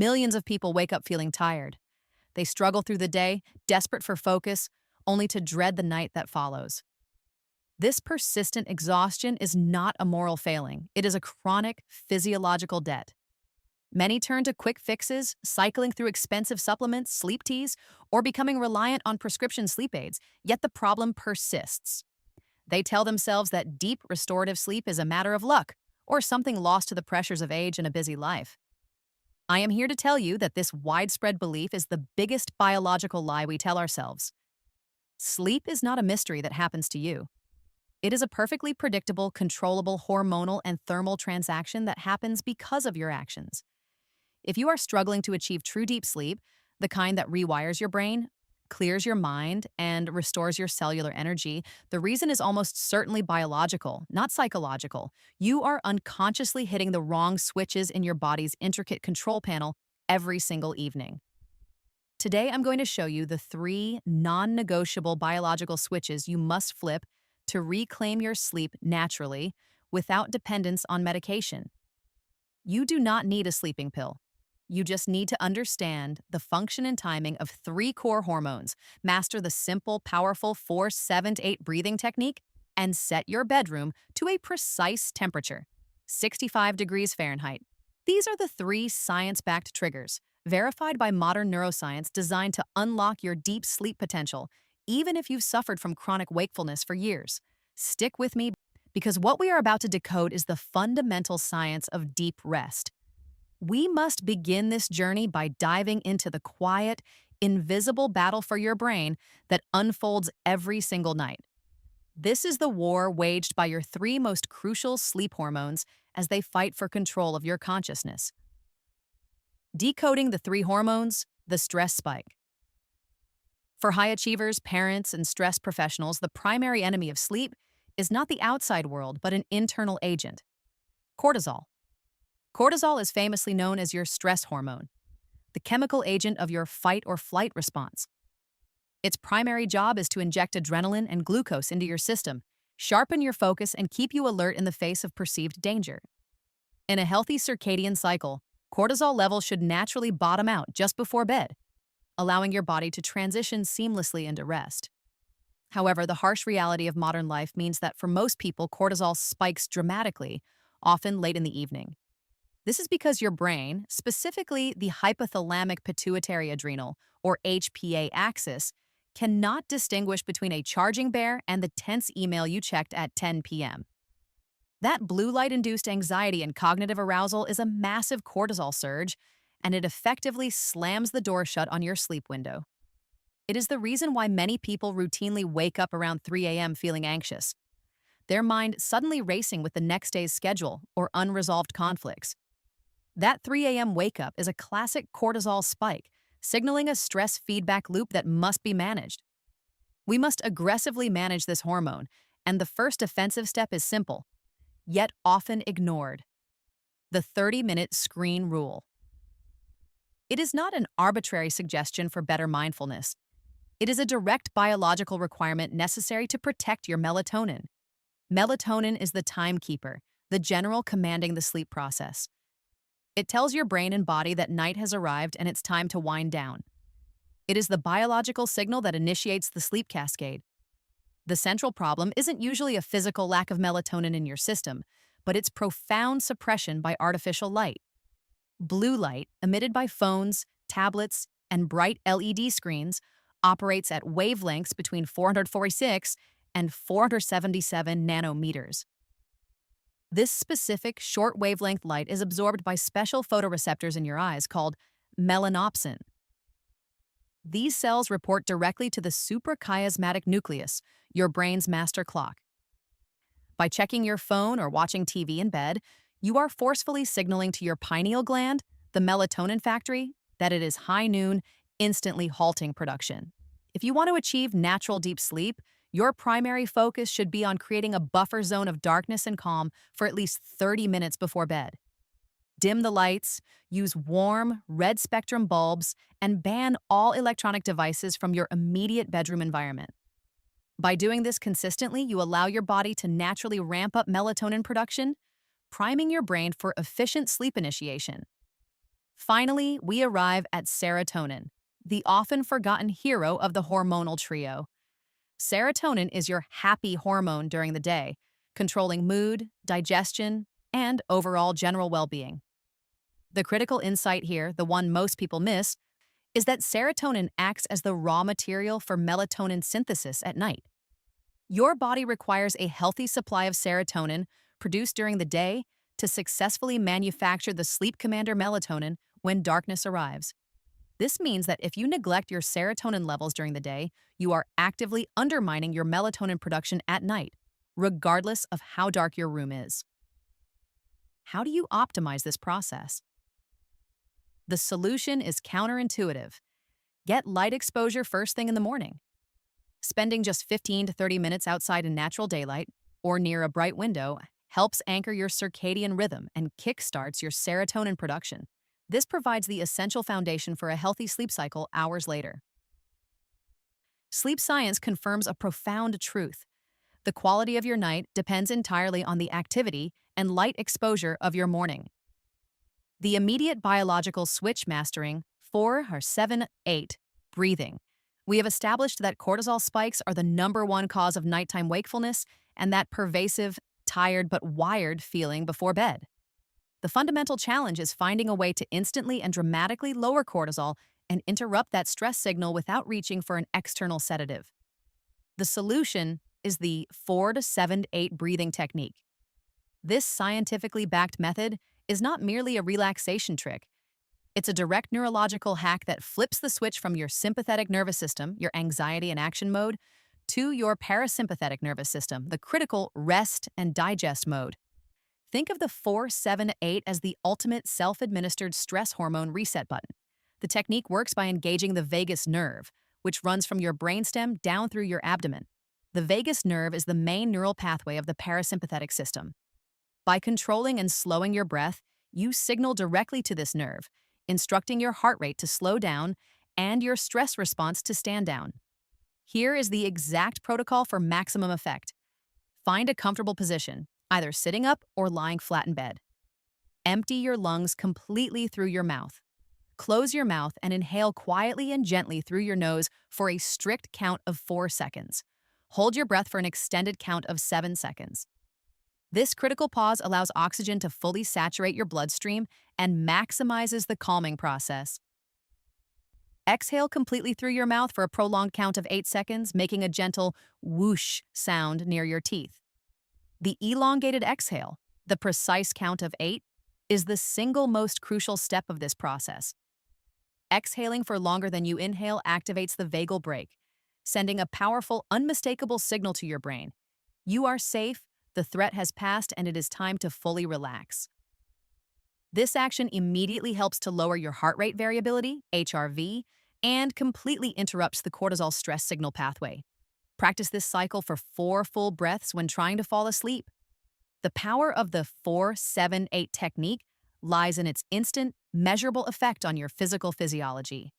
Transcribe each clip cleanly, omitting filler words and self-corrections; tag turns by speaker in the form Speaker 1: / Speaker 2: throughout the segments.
Speaker 1: millions of people wake up feeling tired. They struggle through the day, desperate for focus, only to dread the night that follows. This persistent exhaustion is not a moral failing. It is a chronic physiological debt. Many turn to quick fixes, cycling through expensive supplements, sleep teas, or becoming reliant on prescription sleep aids, yet the problem persists. They tell themselves that deep restorative sleep is a matter of luck, or something lost to the pressures of age and a busy life. I am here to tell you that this widespread belief is the biggest biological lie we tell ourselves. Sleep is not a mystery that happens to you. It is a perfectly predictable, controllable hormonal and thermal transaction that happens because of your actions. If you are struggling to achieve true deep sleep, the kind that rewires your brain, clears your mind, and restores your cellular energy, the reason is almost certainly biological, not psychological. You are unconsciously hitting the wrong switches in your body's intricate control panel every single evening. Today, I'm going to show you the 3 non-negotiable biological switches you must flip to reclaim your sleep naturally without dependence on medication. You do not need a sleeping pill. You just need to understand the function and timing of 3 core hormones, master the simple, powerful 4-7-8 breathing technique, and set your bedroom to a precise temperature, 65 degrees Fahrenheit. These are the 3 science-backed triggers, verified by modern neuroscience, designed to unlock your deep sleep potential, even if you've suffered from chronic wakefulness for years. Stick with me, because what we are about to decode is the fundamental science of deep rest. We must begin this journey by diving into the quiet, invisible battle for your brain that unfolds every single night. This is the war waged by your 3 most crucial sleep hormones as they fight for control of your consciousness. Decoding the 3 hormones, the stress spike. For high achievers, parents, and stress professionals, the primary enemy of sleep is not the outside world, but an internal agent: cortisol. Cortisol is famously known as your stress hormone, the chemical agent of your fight or flight response. Its primary job is to inject adrenaline and glucose into your system, sharpen your focus, and keep you alert in the face of perceived danger. In a healthy circadian cycle, cortisol levels should naturally bottom out just before bed, allowing your body to transition seamlessly into rest. However, the harsh reality of modern life means that for most people, cortisol spikes dramatically, often late in the evening. This is because your brain, specifically the hypothalamic pituitary adrenal, or HPA axis, cannot distinguish between a charging bear and the tense email you checked at 10 p.m. That blue light-induced anxiety and cognitive arousal is a massive cortisol surge, and it effectively slams the door shut on your sleep window. It is the reason why many people routinely wake up around 3 a.m. feeling anxious, their mind suddenly racing with the next day's schedule or unresolved conflicts. That 3 a.m. wake-up is a classic cortisol spike, signaling a stress feedback loop that must be managed. We must aggressively manage this hormone, and the first offensive step is simple, yet often ignored: the 30-minute screen rule. It is not an arbitrary suggestion for better mindfulness. It is a direct biological requirement necessary to protect your melatonin. Melatonin is the timekeeper, the general commanding the sleep process. It tells your brain and body that night has arrived and it's time to wind down. It is the biological signal that initiates the sleep cascade. The central problem isn't usually a physical lack of melatonin in your system, but its profound suppression by artificial light. Blue light, emitted by phones, tablets, and bright LED screens, operates at wavelengths between 446 and 477 nanometers. This specific short wavelength light is absorbed by special photoreceptors in your eyes called melanopsin. These cells report directly to the suprachiasmatic nucleus, your brain's master clock. By checking your phone or watching TV in bed, you are forcefully signaling to your pineal gland, the melatonin factory, that it is high noon, instantly halting production. If you want to achieve natural deep sleep, your primary focus should be on creating a buffer zone of darkness and calm for at least 30 minutes before bed. Dim the lights, use warm, red-spectrum bulbs, and ban all electronic devices from your immediate bedroom environment. By doing this consistently, you allow your body to naturally ramp up melatonin production, priming your brain for efficient sleep initiation. Finally, we arrive at serotonin, the often forgotten hero of the hormonal trio. Serotonin is your happy hormone during the day, controlling mood, digestion, and overall general well-being. The critical insight here, the one most people miss, is that serotonin acts as the raw material for melatonin synthesis at night. Your body requires a healthy supply of serotonin produced during the day to successfully manufacture the sleep commander melatonin when darkness arrives. This means that if you neglect your serotonin levels during the day, you are actively undermining your melatonin production at night, regardless of how dark your room is. How do you optimize this process? The solution is counterintuitive. Get light exposure first thing in the morning. Spending just 15 to 30 minutes outside in natural daylight or near a bright window helps anchor your circadian rhythm and kickstarts your serotonin production. This provides the essential foundation for a healthy sleep cycle hours later. Sleep science confirms a profound truth. The quality of your night depends entirely on the activity and light exposure of your morning. The immediate biological switch mastering 4 or 7, 8 breathing. We have established that cortisol spikes are the #1 cause of nighttime wakefulness and that pervasive, tired but wired feeling before bed. The fundamental challenge is finding a way to instantly and dramatically lower cortisol and interrupt that stress signal without reaching for an external sedative. The solution is the 4 to 7 to 8 breathing technique. This scientifically backed method is not merely a relaxation trick. It's a direct neurological hack that flips the switch from your sympathetic nervous system, your anxiety and action mode, to your parasympathetic nervous system, the critical rest and digest mode. Think of the 4, 7, 8 as the ultimate self-administered stress hormone reset button. The technique works by engaging the vagus nerve, which runs from your brainstem down through your abdomen. The vagus nerve is the main neural pathway of the parasympathetic system. By controlling and slowing your breath, you signal directly to this nerve, instructing your heart rate to slow down and your stress response to stand down. Here is the exact protocol for maximum effect. Find a comfortable position, either sitting up or lying flat in bed. Empty your lungs completely through your mouth. Close your mouth and inhale quietly and gently through your nose for a strict count of 4 seconds. Hold your breath for an extended count of 7 seconds. This critical pause allows oxygen to fully saturate your bloodstream and maximizes the calming process. Exhale completely through your mouth for a prolonged count of 8 seconds, making a gentle whoosh sound near your teeth. The elongated exhale, the precise count of 8, is the single most crucial step of this process. Exhaling for longer than you inhale activates the vagal brake, sending a powerful, unmistakable signal to your brain. You are safe, the threat has passed, and it is time to fully relax. This action immediately helps to lower your heart rate variability, HRV, and completely interrupts the cortisol stress signal pathway. Practice this cycle for 4 full breaths when trying to fall asleep. The power of the 4, 7, 8 technique lies in its instant, measurable effect on your physical physiology.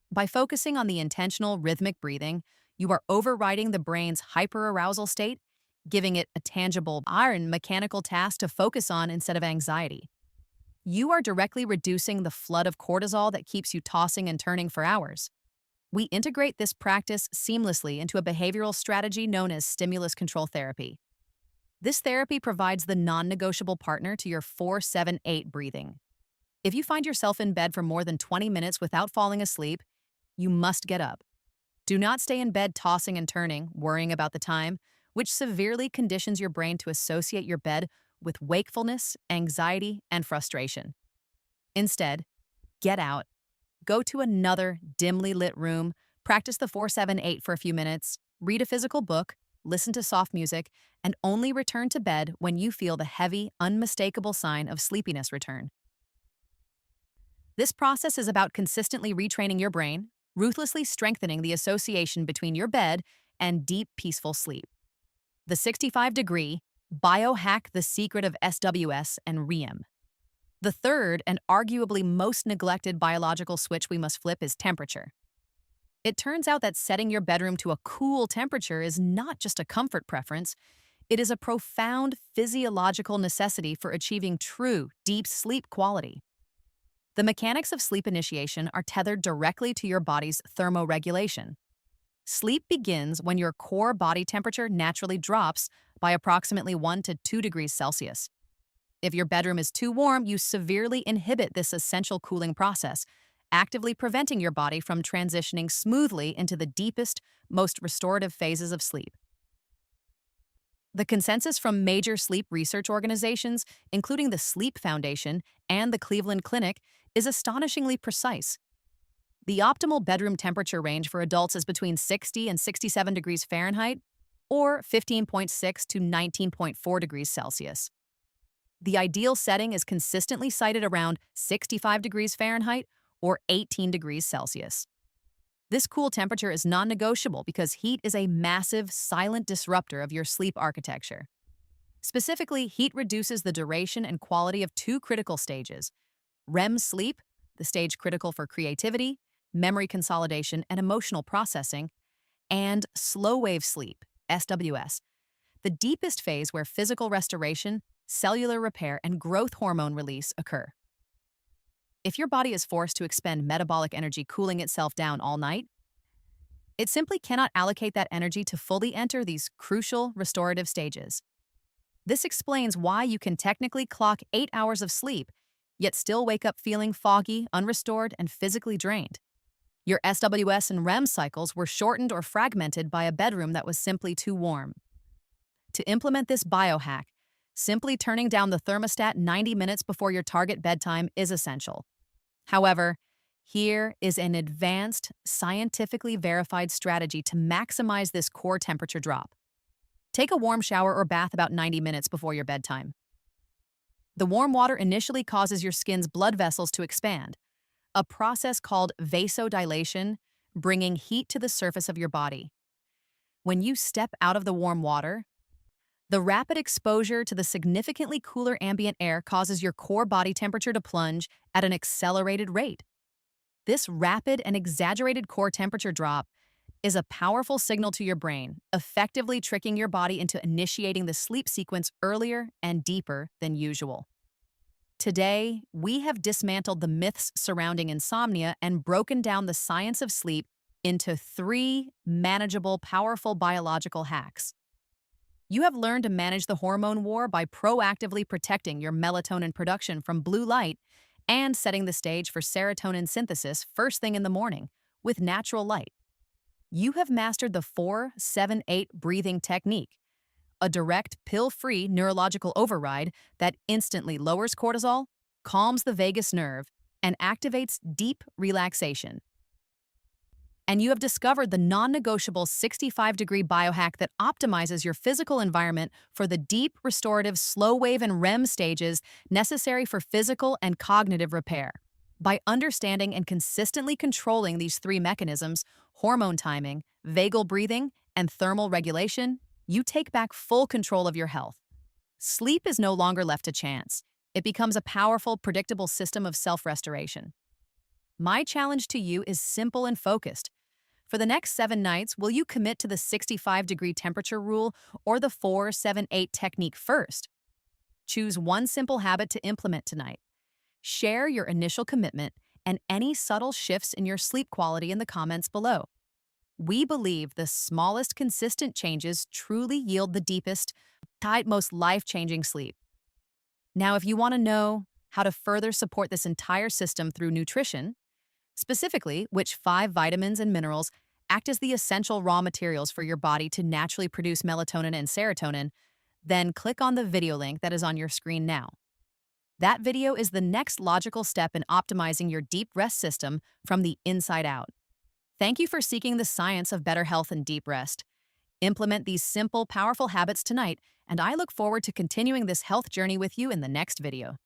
Speaker 1: By focusing on the intentional, rhythmic breathing, you are overriding the brain's hyperarousal state, giving it a tangible, iron mechanical task to focus on instead of anxiety. You are directly reducing the flood of cortisol that keeps you tossing and turning for hours. We integrate this practice seamlessly into a behavioral strategy known as stimulus control therapy. This therapy provides the non-negotiable partner to your 4, 7, 8 breathing. If you find yourself in bed for more than 20 minutes without falling asleep, you must get up. Do not stay in bed tossing and turning, worrying about the time, which severely conditions your brain to associate your bed with wakefulness, anxiety, and frustration. Instead, get out, go to another dimly lit room, practice the 4, 7, 8 for a few minutes, read a physical book, listen to soft music, and only return to bed when you feel the heavy, unmistakable sign of sleepiness return. This process is about consistently retraining your brain, ruthlessly strengthening the association between your bed and deep, peaceful sleep. The 65-degree biohack, the secret of SWS and REM. The third and arguably most neglected biological switch we must flip is temperature. It turns out that setting your bedroom to a cool temperature is not just a comfort preference, it is a profound physiological necessity for achieving true, deep sleep quality. The mechanics of sleep initiation are tethered directly to your body's thermoregulation. Sleep begins when your core body temperature naturally drops by approximately 1 to 2 degrees Celsius. If your bedroom is too warm, you severely inhibit this essential cooling process, actively preventing your body from transitioning smoothly into the deepest, most restorative phases of sleep. The consensus from major sleep research organizations, including the Sleep Foundation and the Cleveland Clinic, is astonishingly precise. The optimal bedroom temperature range for adults is between 60 and 67 degrees Fahrenheit, or 15.6 to 19.4 degrees Celsius. The ideal setting is consistently cited around 65 degrees Fahrenheit or 18 degrees Celsius. This cool temperature is non-negotiable because heat is a massive, silent disruptor of your sleep architecture. Specifically, heat reduces the duration and quality of two critical stages: REM sleep, the stage critical for creativity, memory consolidation, and emotional processing, and slow-wave sleep, SWS, the deepest phase where physical restoration, cellular repair, and growth hormone release occur. If your body is forced to expend metabolic energy cooling itself down all night, it simply cannot allocate that energy to fully enter these crucial restorative stages. This explains why you can technically clock 8 hours of sleep, yet still wake up feeling foggy, unrestored, and physically drained. Your SWS and REM cycles were shortened or fragmented by a bedroom that was simply too warm. To implement this biohack, simply turning down the thermostat 90 minutes before your target bedtime is essential. However, here is an advanced, scientifically verified strategy to maximize this core temperature drop. Take a warm shower or bath about 90 minutes before your bedtime. The warm water initially causes your skin's blood vessels to expand, a process called vasodilation, bringing heat to the surface of your body. When you step out of the warm water, the rapid exposure to the significantly cooler ambient air causes your core body temperature to plunge at an accelerated rate. This rapid and exaggerated core temperature drop is a powerful signal to your brain, effectively tricking your body into initiating the sleep sequence earlier and deeper than usual. Today, we have dismantled the myths surrounding insomnia and broken down the science of sleep into 3 manageable, powerful biological hacks. You have learned to manage the hormone war by proactively protecting your melatonin production from blue light and setting the stage for serotonin synthesis first thing in the morning with natural light. You have mastered the 4-7-8 breathing technique, a direct, pill-free neurological override that instantly lowers cortisol, calms the vagus nerve, and activates deep relaxation. And you have discovered the non-negotiable 65-degree biohack that optimizes your physical environment for the deep, restorative, slow-wave, and REM stages necessary for physical and cognitive repair. By understanding and consistently controlling these 3 mechanisms, hormone timing, vagal breathing, and thermal regulation, you take back full control of your health. Sleep is no longer left to chance. It becomes a powerful, predictable system of self-restoration. My challenge to you is simple and focused. For the next 7 nights, will you commit to the 65-degree temperature rule or the 4-7-8 technique first? Choose one simple habit to implement tonight. Share your initial commitment and any subtle shifts in your sleep quality in the comments below. We believe the smallest consistent changes truly yield the deepest, most life-changing sleep. Now, if you want to know how to further support this entire system through nutrition, specifically which 5 vitamins and minerals act as the essential raw materials for your body to naturally produce melatonin and serotonin, then click on the video link that is on your screen now. That video is the next logical step in optimizing your deep rest system from the inside out. Thank you for seeking the science of better health and deep rest. Implement these simple, powerful habits tonight, and I look forward to continuing this health journey with you in the next video.